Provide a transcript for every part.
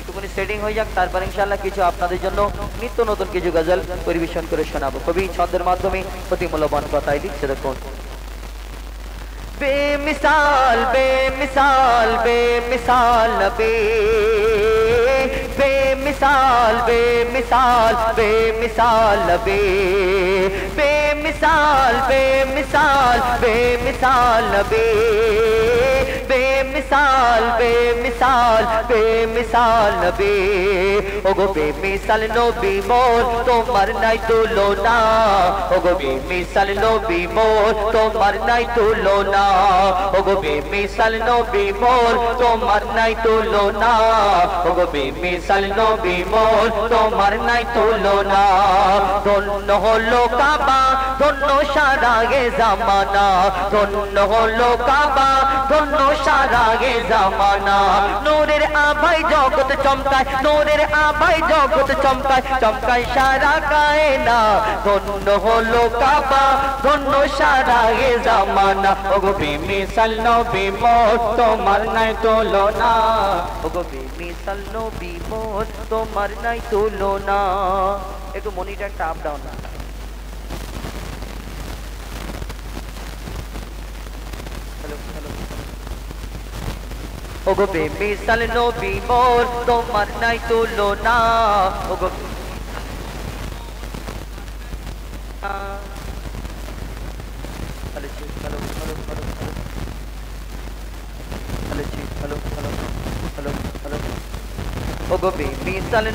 একটুখানি সেটিং হয়ে যাক, তারপর ইনশাআল্লাহ কিছু আপনাদের জন্য নিত্য নতুন কিছু গজল পরিবেশন করে শোনাবো। কবি ছন্দের মাধ্যমে অতি মূল্যবান কথাই লিখছে, দেখুন। बेमिसाल बेमिसाल बेमिसाल नबी, बेमिसाल बेमिसाल बेमिसाल नबी, बेमिसाल बेमिसाल बेमिसाल नबी, बेमिसाल बेमिसाल बेमिसाल नबी। ओगो बेमिसाल नबी मोर तोमार नाई तुलना, ओगो बेमिसाल नबी मोर तोमार नाई तुलना, ओगो बेमिसाल नबी मोर तोमार नाई तुलना, ओगो बेमिसाल नबी मोर तोमार नाई तुलना। धन्य हलो काबा धन्य सारा गे जमाना, धन्य हलो काबा धन्य सारा गे जमाना। नूरेर आभाय जगत चमकाय, नूरेर आभाय जगत चमकाय, चमकाय सारा कायना। धन्य हलो काबा धन्य सारा गे जमाना, ओगो बेमिसाल नबी मोर तोमार नाई तुलना, ओगो बेमिसाल नबी मोर तोमार नाई तुलना। একটু মনিটরটা আপ ডাউন না, হ্যালো হ্যালো। ওগো বেমিসাল নবী মোর তোমার নাই তুলনা, ওগো hello hello hello hello hello hello hello. ওগো বেমিসাল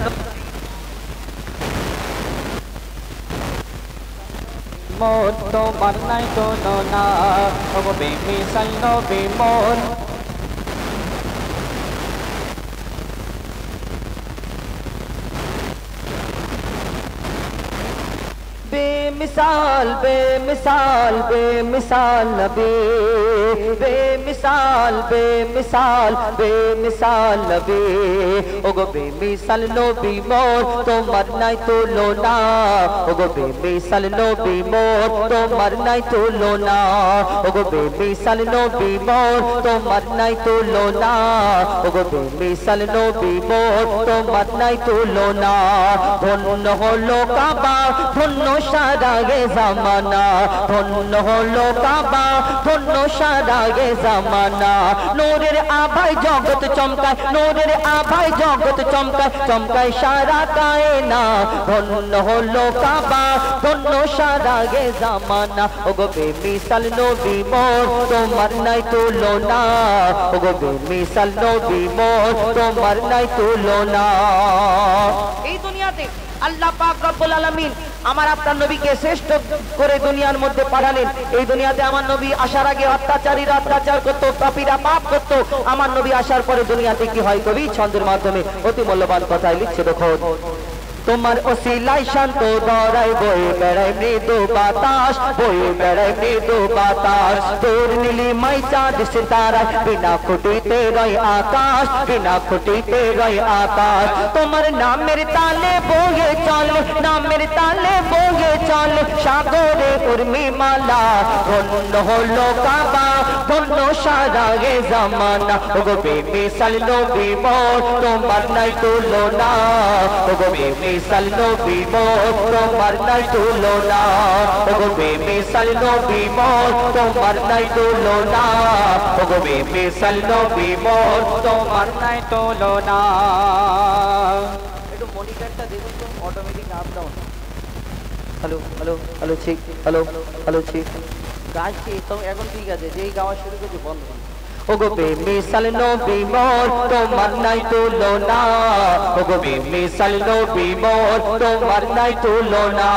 मोर तोमार नाई तुलना, ओगो बेमिसाल नबी मोर बेमिसाल बेमिसाल बेमिसाल नबी, बेमिसाल बेमिसाल बेमिसाल नबी। ओगो बेमिसाल नबी मोर तोमार नाई तुलना, ओगो बेमिसाल नबी मोर तोमार नाई तुलना, ओगो बेमिसाल नबी मोर तोमार नाई तुलना, ओगो बेमिसाल नबी मोर तोमार नाई तुलना। धन्य हलो काबा धन्य सारा गे जमाना, धन्य हलो काबा धन्य सारा गे जमाना। नूरेर आभाय जगत चमकाय, नूरेर आभाय जगत चमकाय, चमकाय सारा कायना। धन्य हलो काबा धन्य सारा गे जमाना, ओगो बेमिसाल नबी मोर तोमार नाई तुलना, ओगो बेमिसाल नबी मोर तोमार नाई तुलना। এই দুনিয়াতে আল্লাহ পাক রব্বুল আলামিন আমার আপনার নবীকে শ্রেষ্ঠ করে দুনিয়ার মধ্যে পাঠালেন। এই দুনিয়াতে আমার নবী আসার আগে অত্যাচারীরা অত্যাচার করতো, পাপীরা পাপ করতো। আমার নবী আসার পরে দুনিয়াতে কি হয়, কবি ছন্দের মাধ্যমে অতি মূল্যবান কথাই লিখছে, দেখো। তোমার ওসিলায় শান্ত ধরায় বয়ে বেড়ায় মৃদু বাতাস, বয়ে বেড়ায় মৃদু বাতাস। তোর নীলিমায় চাঁদ সিতারায় বিনা খুঁটিতে রয় আকাশ, বিনা খুঁটিতে রয় আকাশ। তোমার নামের তালে বয়ে চলে, নামের তালে বয়ে চলে সাগরে উর্মিমালা। ধন্য হলো কাবা ধন্য সারা গে জামানা, ওগো বেমিসাল নবী মোর তোমার নাই তুলনা, ওগো बेमिसाल नबी मोर तोमार नाई तुलना, ओगो बेमिसाल नबी मोर तोमार नाई तुलना, ओगो बेमिसाल नबी मोर तोमार नाई तुलना। একটু মনিটরটা দেখুন তো, automatic up down. Hello hello hello ঠিক, হ্যালো হ্যালো ঠিক। গাইছি তো এখন ঠিক আছে, যেই গাওয়া শুরু করছি বন্ধ। ओगो बेमिसाल नबी मोर तोमार नाई तुलना, ओगो बेमिसाल नबी मोर तोमार नाई तुलना।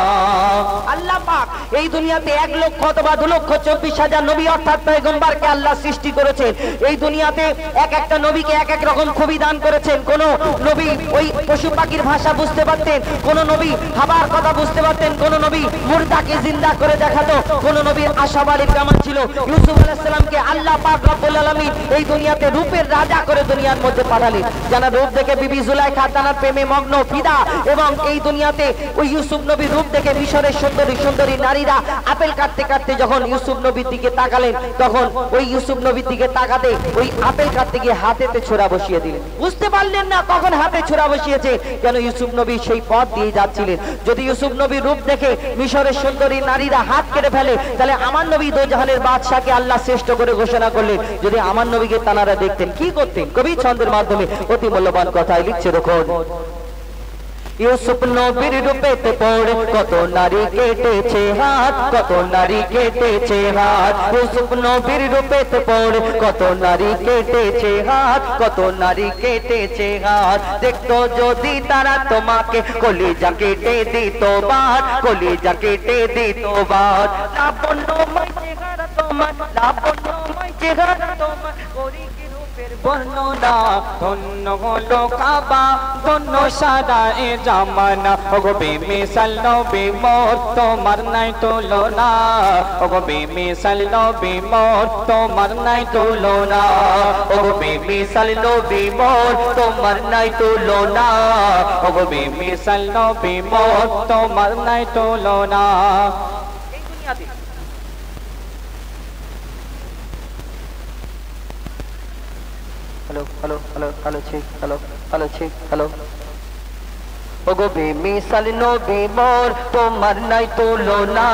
আল্লাহ পাক এই দুনিয়াতে 1 লক্ষ অথবা 2,24,000 নবী অর্থাৎ পয়গম্বরকে আল্লাহ সৃষ্টি করেছেন। এই দুনিয়াতে এক একটা নবীকে এক এক রকম খুবই দান করেছেন। কোন নবী ওই পশু পাখির ভাষা বুঝতে পারতেন, কোন নবী হাওয়ার কথা বুঝতে পারতেন, কোন নবী মুর্দাকে জিন্দা করে দেখাতো, কোন নবীর আশাবাড়ির কামান ছিল। ইউসুফ আলাইহিস সালামকে আল্লাহ পাক রব্বুল আলামিন আলামিন এই দুনিয়াতে রূপের রাজা করে দুনিয়ার মধ্যে পাঠালেন। যেন রূপ দেখে বিবি জুলাইখা তার প্রেমে মগ্ন ফিদা, এবং এই দুনিয়াতে ওই ইউসুফ নবীর রূপ দেখে মিশরের সুন্দরী সুন্দরী নারীরা আপেল কাটতে কাটতে যখন ইউসুফ নবীর দিকে তাকালেন, তখন ওই ইউসুফ নবীর দিকে তাকাতে ওই আপেল কাটতে গিয়ে হাতেতে ছোড়া বসিয়ে দিলেন। বুঝতে পারলেন না কখন হাতে ছোড়া বসিয়েছে, কেন ইউসুফ নবী সেই পথ দিয়ে যাচ্ছিলেন। যদি ইউসুফ নবীর রূপ দেখে মিশরের সুন্দরী নারীরা হাত কেটে ফেলে, তাহলে আমার নবী দো জাহানের বাদশাকে আল্লাহ শ্রেষ্ঠ করে ঘোষণা করলেন। যদি আমার নবীকে তানারা দেখতেন কি করতেন? কবি ছন্দের মাধ্যমে অতি মূল্যবান কথাই লিখছে দেখুন। ইউসুফ নবীর রূপেতে পড়ে কত নারী কেটেছে হাত, কত নারী কেটেছে হাত। ইউসুফ নবীর রূপেতে পড়ে কত নারী কেটেছে হাত, কত নারী কেটেছে হাত। দেখতো যদি তারা তোমাকে কলিজা কেটে দিত বাদ, কলিজা কেটে দিত বাদ। লাবণ্যময় চেহারা তোমার, লাবণ্যময় চেহারা তোমার, করি কি রূপের বর্ণনা। ধন্য হলো কাবা, ধন্য সারা এ জামানা। ওগো বেমিসাল নবী মোর, তোমার নাই তুলনা। ওগো বেমিসাল নবী মোর, তোমার নাই তুলনা। ওগো বেমিসাল নবী মোর, তোমার নাই তুলনা। ওগো বেমিসাল নবী মোর, তোমার নাই তুলনা। এই দুনিয়াতে হ্যালো হ্যালো হ্যালো হ্যালো ঠিক হ্যালো হ্যালো ঠিক হ্যালো। ওগো বেমিসাল নবী মোর, তোমার নাই তুলনা।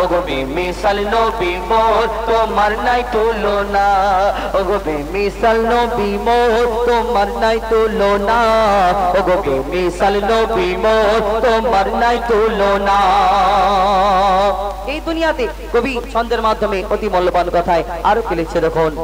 ওগো বেমিসাল নবী মোর, তোমার নাই তুলনা। ওগো বেমিসাল নবী মোর, তোমার নাই তুলনা। ওগো বেমিসাল নবী মোর, তোমার নাই তুলনা। এই দুনিয়াতে কবি ছন্দের মাধ্যমে অতি মূল্যবান কথায় আরো কি লিখছে দেখুন।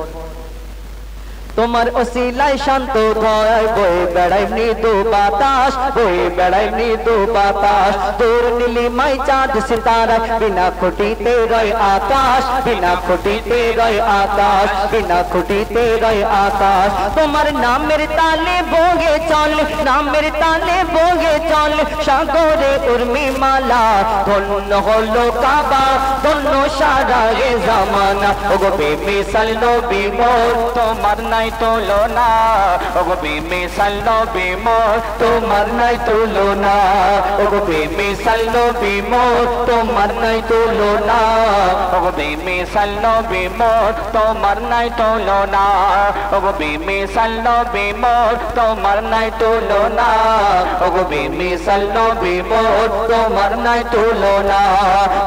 তোমার ওসিলায় শান্ত ধয় বয়ে বেড়াই মৃদু বাতাস, বয়ে বেড়াই মৃদু বাতাস। তোর নীলিমায় চাঁদ সিতারায় বিনা খুঁটিতে রয় আকাশ, বিনা খুঁটিতে রয় আকাশ, বিনা খুঁটিতে রয় আকাশ। তোমার নামের তালে বগে চল, নামের তালে বগে চল সাগরে উর্মিমালা। ধন্য হলো কাবা, ধন্য সারা এ জামানা। ওগো বেমিসাল নবী মোর, তোমার নাই তুলনা। ওগো বেমিসাল নবী মোর, তোমার নাই তুলনা। ওগো বেমিসাল নবী মোর, তোমার নাই তুলনা। ওগো বেমিসাল নবী মোর, তোমার নাই তুলনা। ওগো বেমিসাল নবী মোর, তোমার নাই তুলনা। ওগো বেমিসাল নবী মোর, তোমার নাই তুলনা।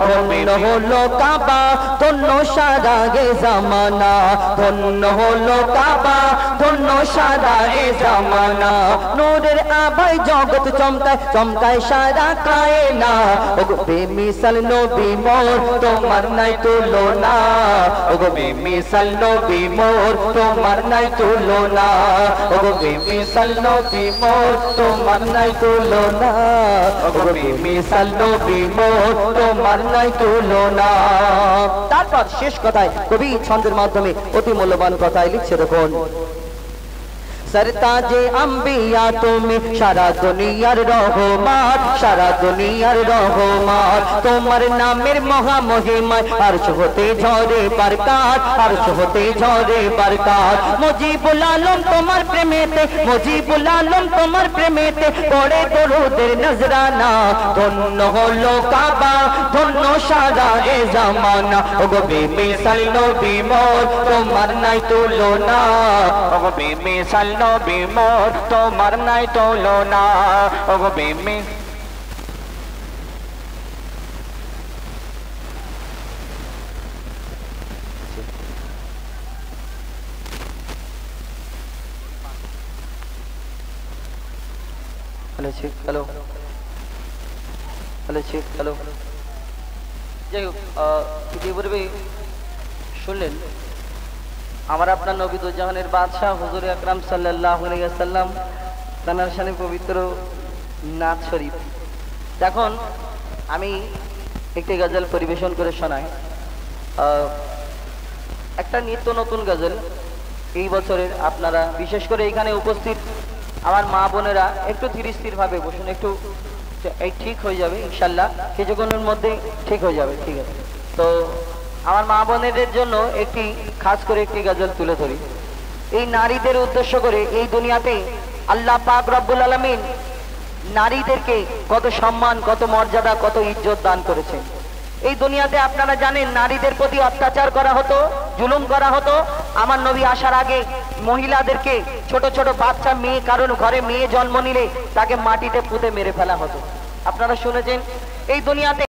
ধন্য হলো কাবা, ধন্য সারা এ জামানা। ধন্য হলো কাবা, ধন্য সারা এ জামানা। নূরের আভায় জগৎ চমকায়, চমকায় সারা কায়না। ওগো বেমিসাল নবী মোর, তোমার নাই তুলনা। ওগো বেমিসাল নবী মোর, তোমার নাই তুলনা। ওগো বেমিসাল নবী মোর, তোমার নাই তুলনা। ওগো বেমিসাল নবী মোর, তোমার নাই তুলনা। তারপর শেষ কথায় কবি ছন্দের মাধ্যমে অতি মূল্যবান কথায় লিখছে দেখুন। सरताजे अंबिया তুমি সারা দুনিয়ার রহমান, সারা দুনিয়ার রহমান। তোমার নামের মহা মহিমায় আরশ হতে ঝরে বরকত, আরশ হতে ঝরে বরকত। মুজিবুল আলম তোমার প্রেমেতে, মুজিবুল আলম তোমার প্রেমেতে পড়ে দরুদের নজরানা। ধন্য হলো কাবা, ধন্য সারা এ জামানা। ওগো বেমিসাল নবী মোর, তোমার নাই তুলনা। ওগো বেমিসাল নবী মোর, তোমার নাই তুলনা। ওগো বেমি হ্যালো ঠিক হ্যালো হ্যালো ঠিক হ্যালো। যাই হোক, ইতিপূর্বে শুনলেন আমার আপনার নবী দো জাহানের বাদশাহ হুজুর আকরাম সাল্লাল্লাহু আলাইহি ওয়াসাল্লাম তানার শানে পবিত্র নাত শরীফ। এখন আমি একটি গজল পরিবেশন করে শোনাই, একটা নিত্য নতুন গজল এই বছরের। আপনারা বিশেষ করে এখানে উপস্থিত আমার মা বোনেরা একটু ধীর স্থির ভাবে বসুন, একটু এই ঠিক হয়ে যাবে ইনশাল্লাহ, কিছুক্ষণের মধ্যে ঠিক হয়ে যাবে। ঠিক আছে, তো আমার মা বোনেদের জন্য একটি খাস করে একটি গজল তুলে ধরি। এই নারীদের উদ্দেশ্য করে এই দুনিয়াতে আল্লাহ পাক রব্বুল আলামিন নারীদেরকে কত সম্মান, কত মর্যাদা, কত ইজ্জত দান করেছেন। এই দুনিয়াতে আপনারা জানেন নারীদের প্রতি অত্যাচার করা হতো, জুলুম করা হতো। আমার নবী আসার আগে মহিলাদেরকে, ছোট ছোট বাচ্চা মেয়ে, কারণ ঘরে মেয়ে জন্ম নিলে তাকে মাটিতে পুঁতে মেরে ফেলা হতো। আপনারা শুনেছেন এই দুনিয়াতে